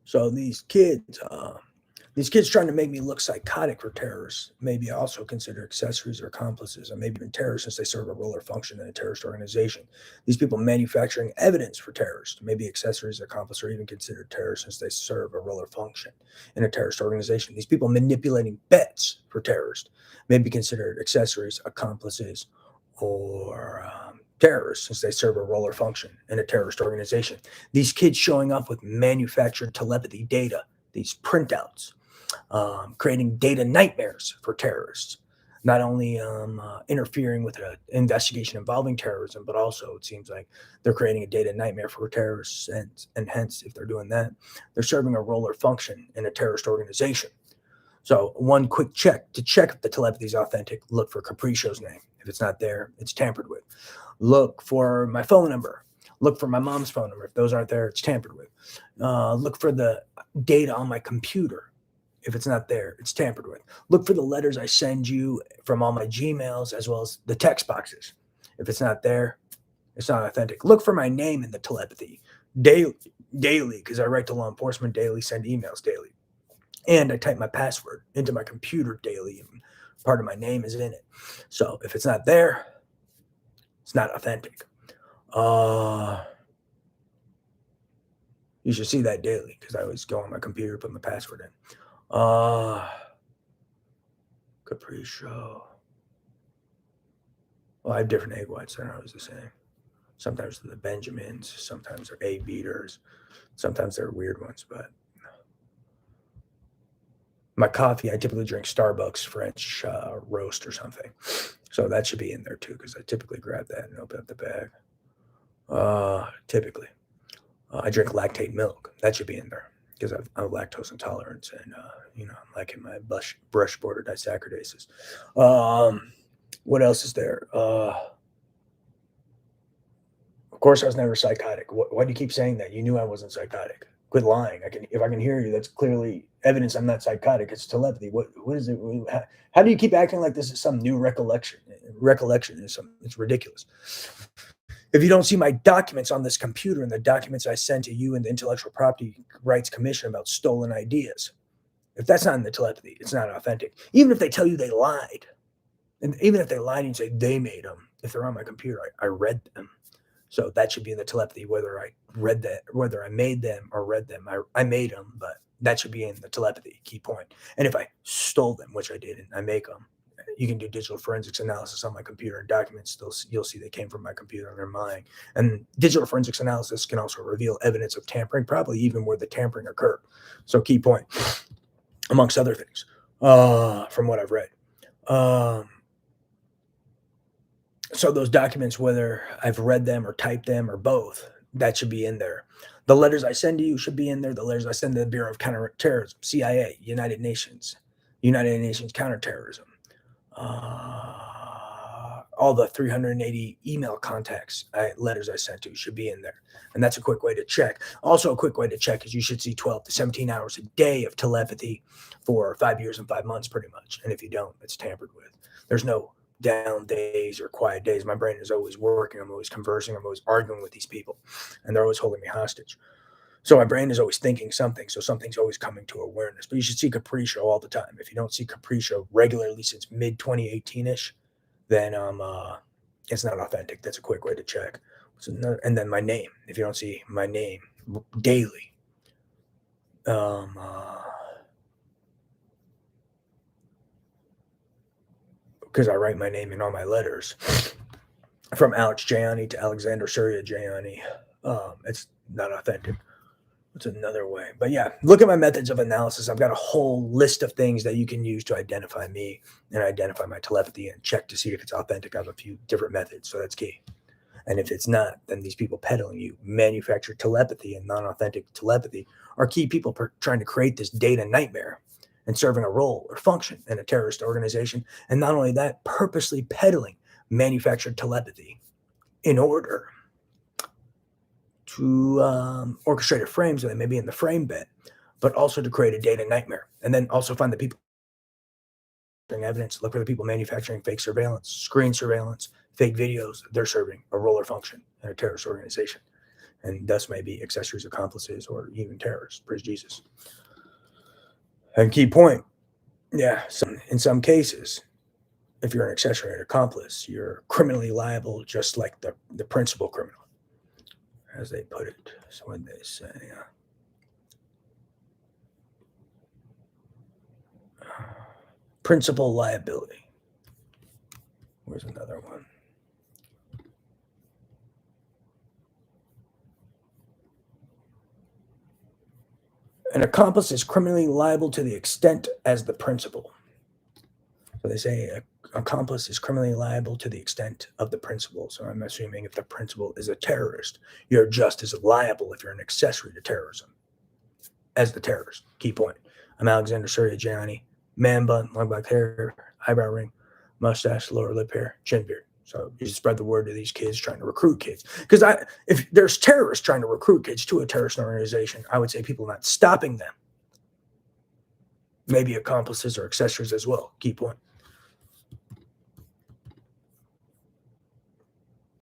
So these kids trying to make me look psychotic for terrorists may be also considered accessories or accomplices, or maybe even terrorists since they serve a role or function in a terrorist organization. These people manufacturing evidence for terrorists may be accessories, accomplices, or even considered terrorists since they serve a role or function in a terrorist organization. These people manipulating bets for terrorists may be considered accessories, accomplices, or terrorists since they serve a role or function in a terrorist organization. These kids showing up with manufactured telepathy data, these printouts, creating data nightmares for terrorists. Not only interfering with an investigation involving terrorism, but also it seems like they're creating a data nightmare for terrorists, and hence, if they're doing that, they're serving a role or function in a terrorist organization. So, one quick check to check if the telepathy is authentic: look for Capricio's name. If it's not there, it's tampered with. Look for my phone number. Look for my mom's phone number. If those aren't there, it's tampered with. Look for the data on my computer. If it's not there, it's tampered with. Look for the letters I send you from all my Gmails as well as the text boxes. If it's not there, it's not authentic. Look for my name in the telepathy daily, because I write to law enforcement daily, send emails daily, and I type my password into my computer daily, and part of my name is in it. So if it's not there, it's not authentic. You should see that daily because I always go on my computer, put my password in. Capriccio. Well, I have different egg whites. They're not always the same. Sometimes they're the Benjamins. Sometimes they're A beaters. Sometimes they're weird ones. But my coffee, I typically drink Starbucks French roast or something. So that should be in there too, because I typically grab that and open up the bag. Typically. I drink lactate milk. That should be in there because I'm lactose intolerant, and I'm lacking my brush border disaccharidases. What else is there? Of course, I was never psychotic. Why do you keep saying that? You knew I wasn't psychotic. Quit lying. If I can hear you, that's clearly evidence I'm not psychotic. It's telepathy. What is it? How do you keep acting like this is some new recollection? Recollection is something. It's ridiculous. If you don't see my documents on this computer and the documents I sent to you and the Intellectual Property Rights Commission about stolen ideas, if that's not in the telepathy, it's not authentic. Even if they tell you they lied, and even if they lied and say they made them, if they're on my computer, I read them. So that should be in the telepathy, whether I read that, whether I made them or read them. I made them, but that should be in the telepathy, key point. And if I stole them, which I did, and I make them, you can do digital forensics analysis on my computer and documents. You'll see they came from my computer and they're mine. And digital forensics analysis can also reveal evidence of tampering, probably even where the tampering occurred. So key point, amongst other things, from what I've read. So those documents, whether I've read them or typed them or both, that should be in there. The letters I send to you should be in there. The letters I send to the Bureau of Counterterrorism, CIA, United Nations Counterterrorism, all the 380 email contacts, letters I sent to should be in there. And that's a quick way to check. Also, a quick way to check is you should see 12 to 17 hours a day of telepathy for 5 years and 5 months, pretty much. And if you don't, it's tampered with. There's no down days or quiet days. My brain is always working. I'm always conversing. I'm always arguing with these people, and they're always holding me hostage. So my brain is always thinking something. So something's always coming to awareness. But you should see Capriccio all the time. If you don't see Capriccio regularly since mid 2018-ish, then it's not authentic. That's a quick way to check. And then my name. If you don't see my name daily, because I write my name in all my letters, from Alex Gianni to Alexander Surya Gianni, it's not authentic. It's another way. But yeah, look at my methods of analysis. I've got a whole list of things that you can use to identify me and identify my telepathy and check to see if it's authentic. I have a few different methods, so that's key. And if it's not, then these people peddling you manufactured telepathy and non-authentic telepathy are key people trying to create this data nightmare and serving a role or function in a terrorist organization. And not only that, purposely peddling manufactured telepathy in order to orchestrate a frame so they may be in the frame bet, but also to create a data nightmare. And then also find the people evidence, look for the people manufacturing fake surveillance, screen surveillance, fake videos. They're serving a role or function in a terrorist organization. and thus may be accessories, accomplices, or even terrorists. Praise Jesus. And key point, yeah, in some cases, if you're an accessory or an accomplice, you're criminally liable just like the principal criminal, as they put it. So when they say, principal liability. Where's another one? An accomplice is criminally liable to the extent as the principal. So they say an accomplice is criminally liable to the extent of the principal. So I'm assuming if the principal is a terrorist, you're just as liable if you're an accessory to terrorism as the terrorist. Key point. I'm Alexander Suriajani. Man bun, long black hair, eyebrow ring, mustache, lower lip hair, chin beard. So you spread the word to these kids trying to recruit kids. Because if there's terrorists trying to recruit kids to a terrorist organization, I would say people not stopping them. Maybe accomplices or accessories as well. Key point.